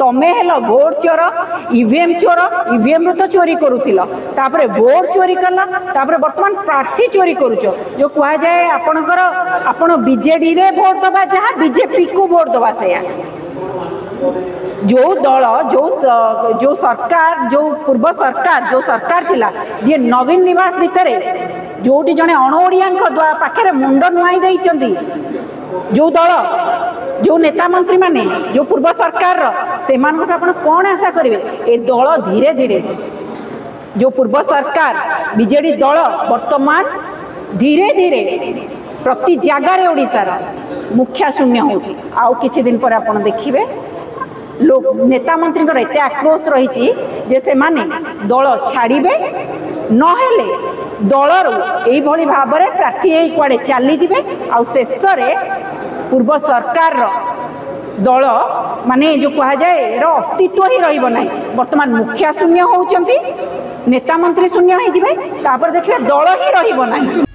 तमें hello vote चोर EVM चोर ईवीएम रू तो चोरी करूथिल तापर भोट चोरी कला तापर वर्तमान प्रार्थी चोरी करूच जो कह जाए आपणकर आपण बीजेडी रे भोट दबा जहाँ बीजेपी को भोट दबा से जो दल जो सरकार जो पूर्व सरकार जो सरकार थिला जे नवीन निवास भितर जोटी जड़े अणओिया पाखे मुंड नुआई देइचंदी जो दल जो नेता मंत्री माने जो पूर्व सरकार से आपण कौन आशा करेंगे ए दल धीरे धीरे जो पूर्व सरकार बीजेडी दल वर्तमान धीरे धीरे प्रति जगार ओडिशार मुखिया शून्य होची आउ किछि दिन पर आपण देखिबे लोक नेता मंत्री एत आक्रोश रही जे से माने दल छाड़े नहेले दलर यही भाव में प्रार्थी कुआडे चली जिवे आ शेष पूर्व सरकार दल माने जो कह जाए अस्तित्व ही रहिबो नाही वर्तमान मुखिया शून्य होउचंती नेता मंत्री शून्य हो देखिए दल ही रहिबो नाही।